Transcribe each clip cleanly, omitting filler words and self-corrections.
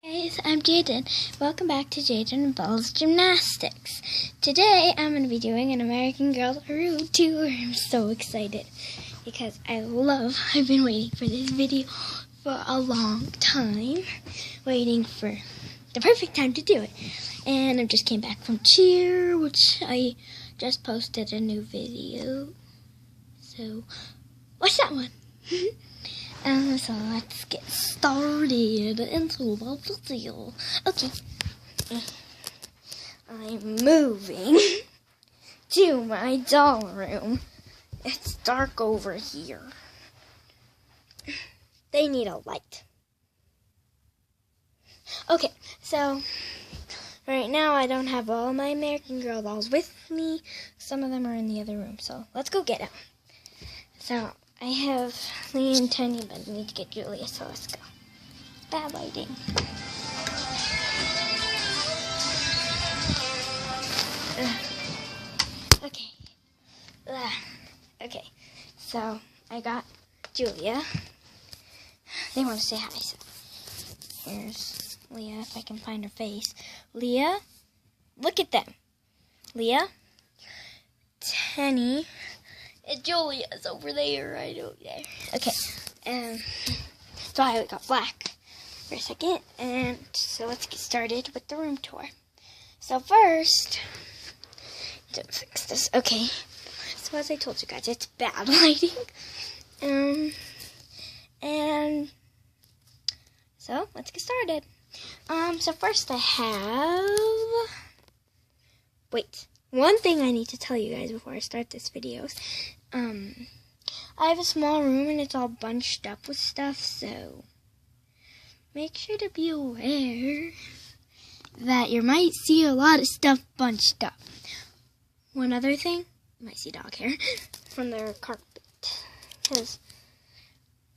Guys, I'm Jaden. Welcome back to Jaden and Bell's Gymnastics. Today I'm going to be doing an American Girl route tour. I'm so excited because I've been waiting for this video for a long time, waiting for the perfect time to do it. And I just came back from cheer, which I just posted a new video. So, watch that one. So let's get started into the video. Okay, I'm moving to my doll room. It's dark over here. They need a light. Okay, so right now I don't have all my American Girl dolls with me. Some of them are in the other room, so let's go get them. So I have Leah and Tiny, but I need to get Julia, so let's go. Bad lighting. Okay. Okay, so I got Julia. They want to say hi, so here's Leah, if I can find her face. Leah, look at them. Leah, Tenny, and Julia's over there, right over there. Okay, so I got black for a second, and so let's get started with the room tour. So first, don't fix this. Okay, so as I told you guys, it's bad lighting. And so let's get started. So first I have, one thing I need to tell you guys before I start this video. I have a small room and it's all bunched up with stuff, so make sure to be aware that you might see a lot of stuff bunched up. One other thing, you might see dog hair from their carpet, because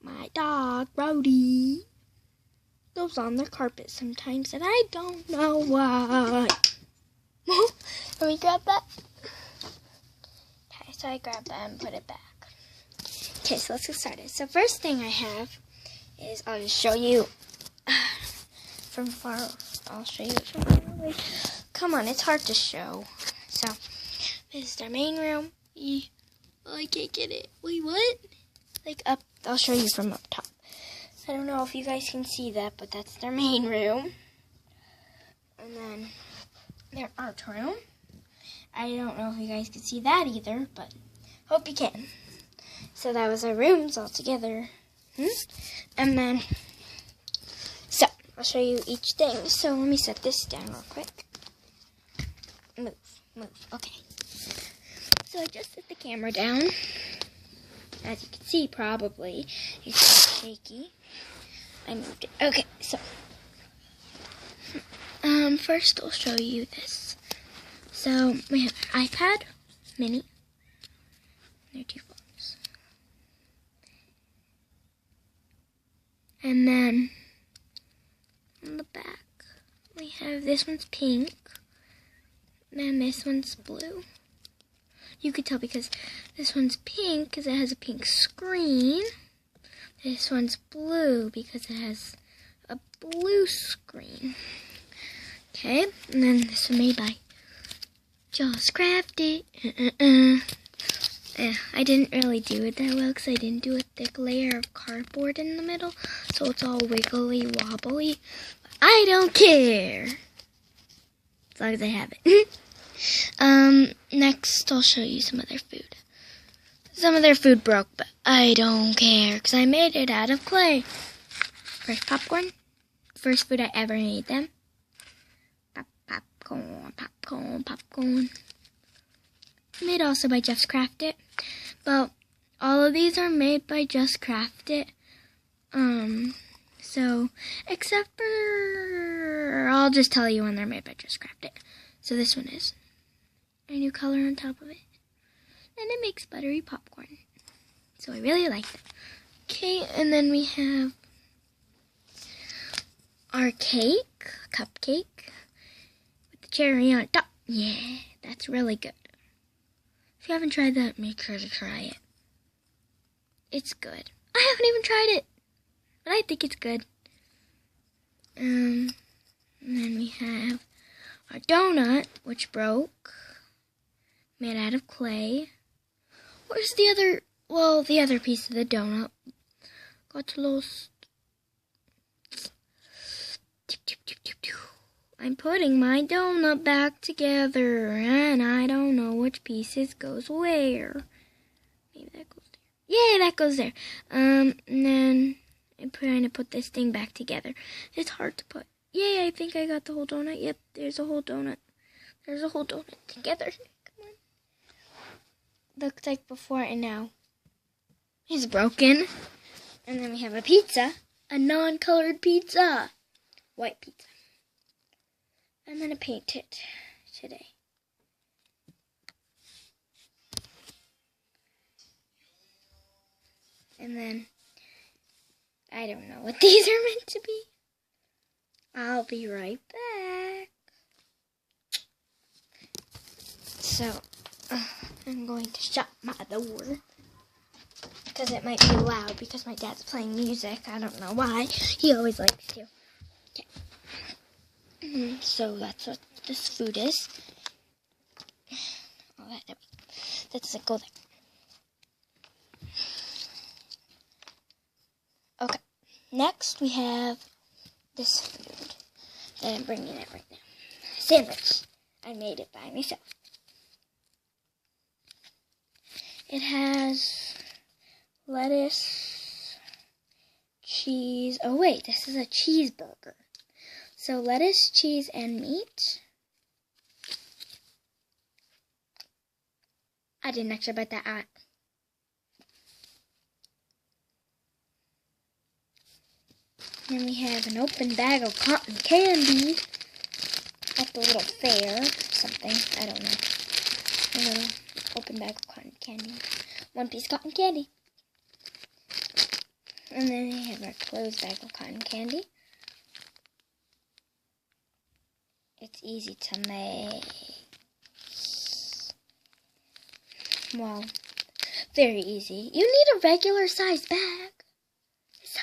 my dog, Brody, goes on their carpet sometimes, and I don't know why. Let me grab that. Okay, so I grabbed that and put it back. Okay, so let's get started. So first thing I have is, I'll just show you from far. I'll show you it from far away. Come on, it's hard to show. So this is our main room. Oh, I can't get it. Wait, what? Like up. I'll show you from up top. I don't know if you guys can see that, but that's their main room. And then their art room. I don't know if you guys can see that either, but hope you can. So that was our rooms all together. And then, so I'll show you each thing. So let me set this down real quick. Move. Okay. So I just set the camera down. As you can see, probably it's shaky. I moved it. Okay, so first I'll show you this. So we have an iPad mini. There are two phones. And then on the back we have, this one's pink. Then this one's blue. You could tell because this one's pink because it has a pink screen. This one's blue because it has a blue screen. Okay, and then this one made by Just Crafted. I didn't really do it that well because I didn't do a thick layer of cardboard in the middle, so it's all wiggly wobbly. But I don't care, as long as I have it. Next I'll show you some of their food. Some of their food broke, but I don't care because I made it out of clay. First popcorn. First food I ever made them. Popcorn. Made also by Just Crafted. But all of these are made by Just Crafted. So, except for, I'll just tell you when they're made by Just Crafted. So this one is a new color on top of it. And it makes buttery popcorn. So I really like it. Okay, and then we have our cake, cupcake, with the cherry on top. Yeah, that's really good. If you haven't tried that, make sure to try it. It's good. I haven't even tried it, but I think it's good. donut, which broke, made out of clay. Where's the other, well, the other piece of the donut? Got lost. I'm putting my donut back together, and I don't know which pieces goes where. Maybe that goes there. Yay, that goes there. And then I'm trying to put this thing back together. It's hard to put. Yay, I think I got the whole donut. Yep, there's a whole donut. There's a whole donut together. Come on. Looks like before and now. It's broken. And then we have a pizza. A non-colored pizza. White pizza. I'm going to paint it today. And then, I don't know what these are meant to be. I'll be right back. So, I'm going to shut my door. Because it might be loud because my dad's playing music. I don't know why. He always likes to. Okay. So that's what this food is. Oh, that doesn't go there. Okay. Next we have this food that I'm bringing it right now. Sandwich. I made it by myself. It has lettuce, cheese. Oh wait, this is a cheeseburger. So lettuce, cheese, and meat. I didn't actually bite that out. Then we have an open bag of cotton candy at the little fair or something. I don't know. A little open bag of cotton candy. One piece of cotton candy. And then we have our closed bag of cotton candy. It's easy to make. Well, very easy. You need a regular size bag. It's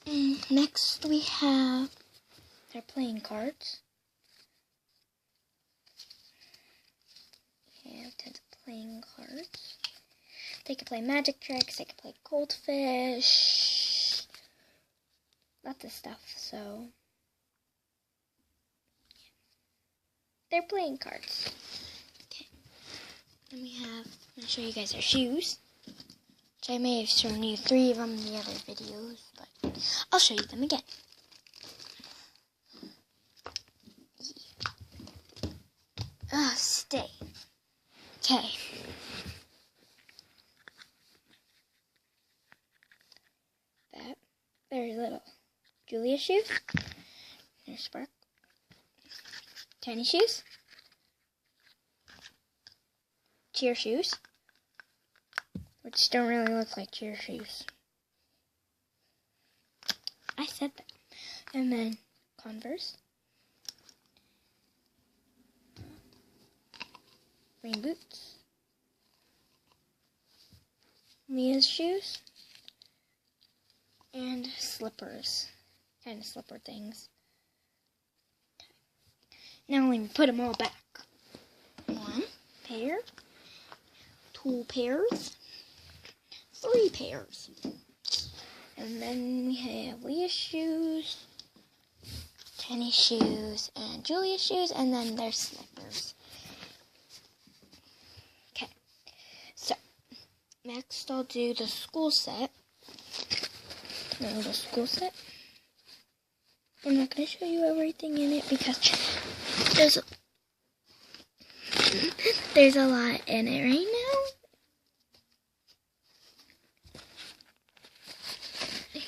tiny. Next we have their playing cards. We have tons of playing cards. They can play magic tricks, they can play goldfish. Lots of stuff, so they're playing cards. Okay. Then we have, I'm going to show you guys our shoes. Which I may have shown you 3 of them in the other videos, but I'll show you them again. Stay. Okay. That, very little. Julia shoes. There's Spark. Tiny shoes. Cheer shoes. Which don't really look like cheer shoes. I said that. And then Converse. Rain boots. Mia's shoes. And slippers. Kind of slipper things. Now we put them all back. 1 pair. 2 pairs. 3 pairs. And then we have Leah's shoes, Tenny's shoes, and Julia's shoes, and then their slippers. Okay. So, next I'll do the school set. No, the school set. I'm not going to show you everything in it because there's a lot in it right now.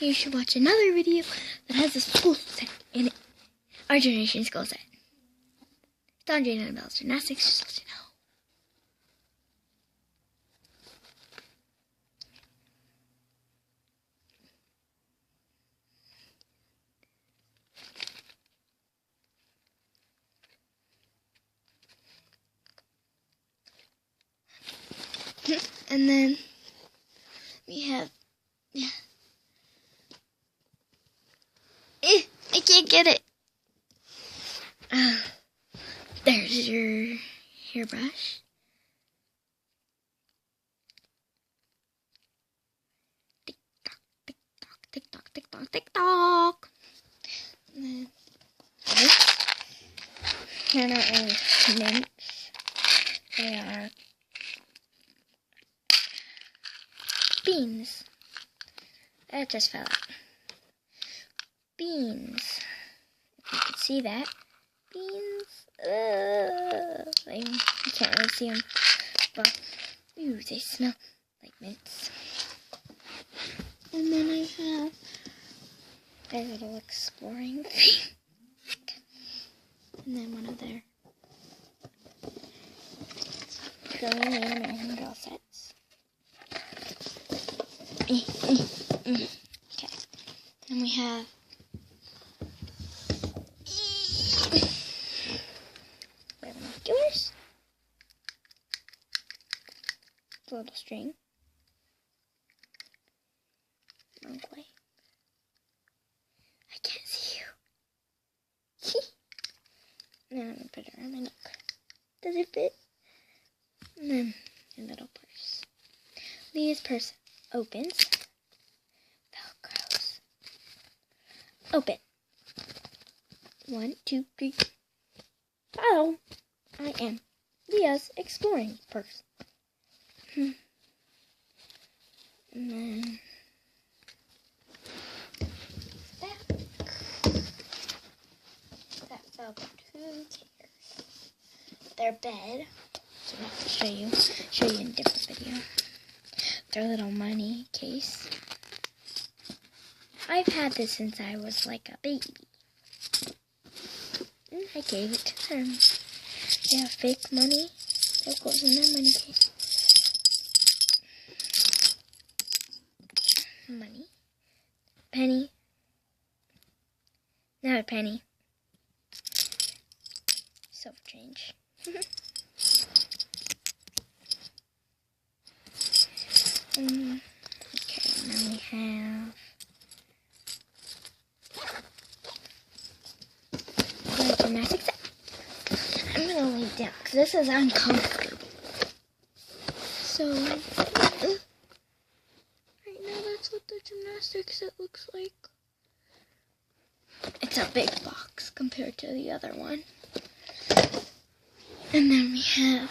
You should watch another video that has a school set in it. Our generation school set. It's on Jane and Bell's Gymnastics, just let you know. And then we have I can't get it. There's your hairbrush. Tick tock, tick tock, tick tock, tick tock, tick tock. And then they're not really mints. They are beans. That just fell out. Beans. If you can see that. Beans. You can't really see them. But, ooh, they smell like mints. And then I have their little exploring thing. And then one of their drawing and girl sets. Okay. Then we have binoculars. A little string. Wrong way. I can't see you. Now I'm going to put it around my neck. Does it fit? And then your little purse. Leah's purse opens. Velcros. Open. 1, 2, 3. Follow. I am Leah's exploring purse. And then that fell apart. Who cares? Their bed. So I have to show you in a different video. Their little money case. I've had this since I was like a baby. And I gave it to them. They have fake money. That goes in their money case. Money. Penny. Not a penny. Silver change. Okay, now we have the gymnastics set. I'm gonna lay down because this is uncomfortable. So, right now that's what the gymnastics set looks like. It's a big box compared to the other one. And then we have,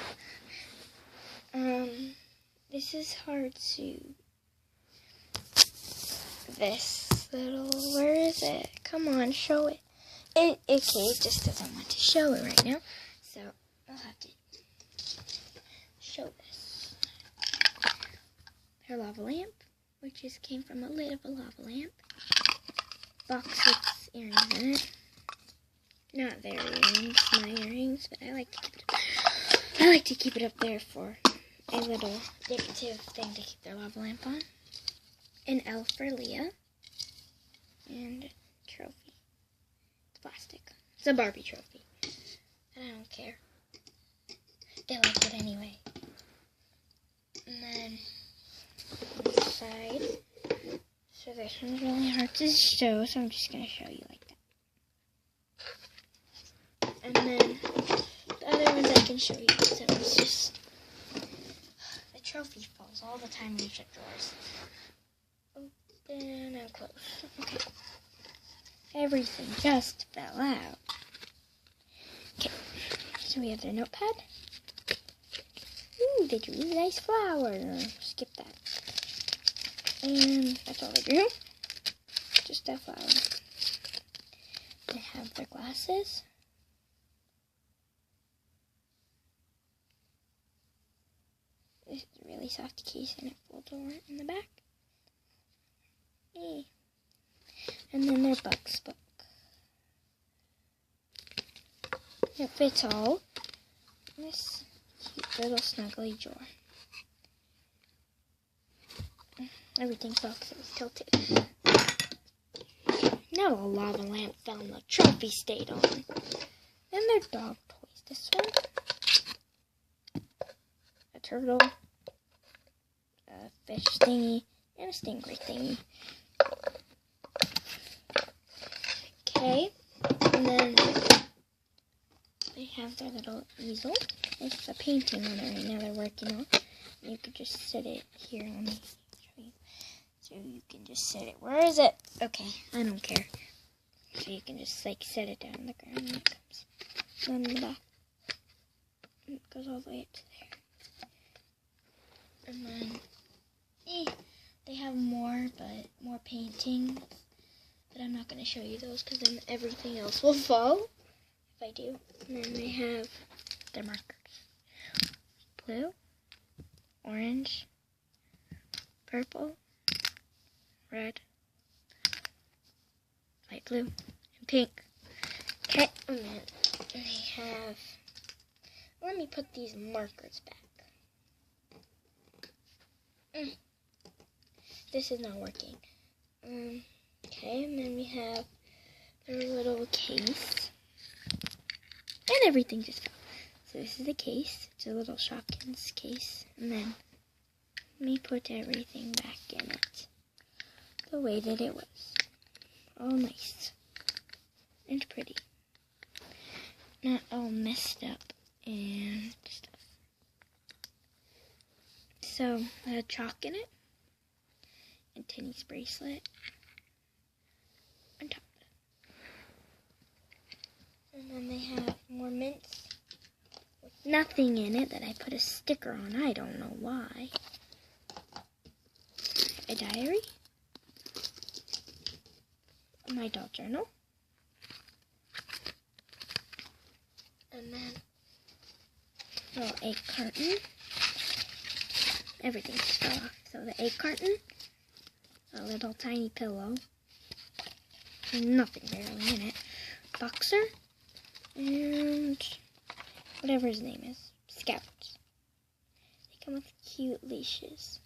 this is hard to, this little, where is it? Come on, show it. Okay, it just doesn't want to show it right now. So, I'll have to show this. Her lava lamp, which just came from a lid of a lava lamp. Box with earrings in it. Not their earrings, my earrings, but I like to keep it up there for a little decorative thing to keep their lava lamp on. An elf for Leah. And a trophy. It's plastic. It's a Barbie trophy. And I don't care. They like it anyway. And then this side. So this one's really hard to show, so I'm just going to show you like that. And then the other ones I can show you. So it's just, the trophy falls all the time when you shut drawers. Open and close. Okay. Everything just fell out. Okay. So we have their notepad. Ooh, they drew a nice flower. Skip that. And that's all they drew. Just that flower. They have their glasses. This is a really soft case and it folds over in the back. Yay. And then their Bugs book. It fits all in this cute little snuggly drawer. Everything's boxes tilted. Now a lava lamp fell and the trophy stayed on. Then their dog toys. This one. A turtle. A fish thingy. And a stingray thingy. Okay, and then they have their little easel. It's a painting on it right now they're working on. You could just sit it here. Let me show you. So you can just sit it. Where is it? Okay, I don't care. So you can just like set it down on the ground and it comes on the back. It goes all the way up to there. And then they have more paintings. But I'm not going to show you those because then everything else will fall if I do. And then they have their markers. Blue, orange, purple, red, light blue, and pink. Okay, and then they have, let me put these markers back. This is not working. Okay, and then we have their little case. And everything just fell. So this is the case. It's a little Shopkins case. And then let me put everything back in it. The way that it was. All nice. And pretty. Not all messed up and stuff. So I had chalk in it. And Tinny's bracelet. On top of it. And then they have more mints with nothing in it that I put a sticker on. I don't know why. A diary. My doll journal. And then a little egg carton. Everything just fell off. So the egg carton. A little tiny pillow. Nothing barely in it. Boxer. And whatever his name is. Scout. They come with cute leashes.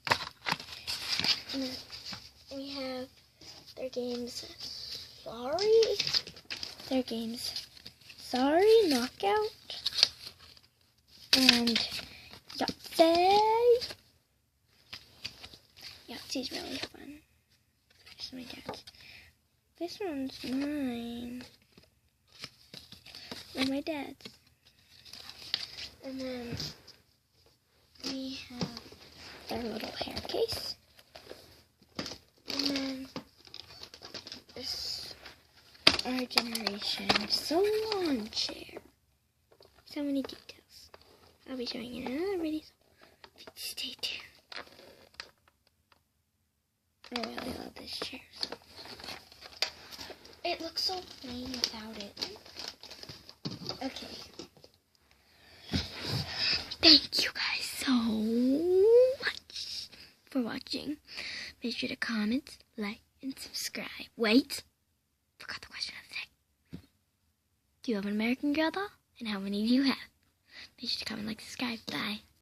And then we have their games. Sorry, Knockout. And Yahtzee. Yahtzee's really fun. This is my dad's. This one's mine. And my dad's. And then we have their little hair case. And then this Our Generation salon chair. So many details. I'll be showing you in another video. Stay tuned. I really love this chair. So. It looks so plain without it. Okay. Thank you guys so much for watching. Make sure to comment, like, and subscribe. Wait. Forgot the question of the day. Do you have an American Girl doll? And how many do you have? Make sure to comment, like, subscribe. Bye.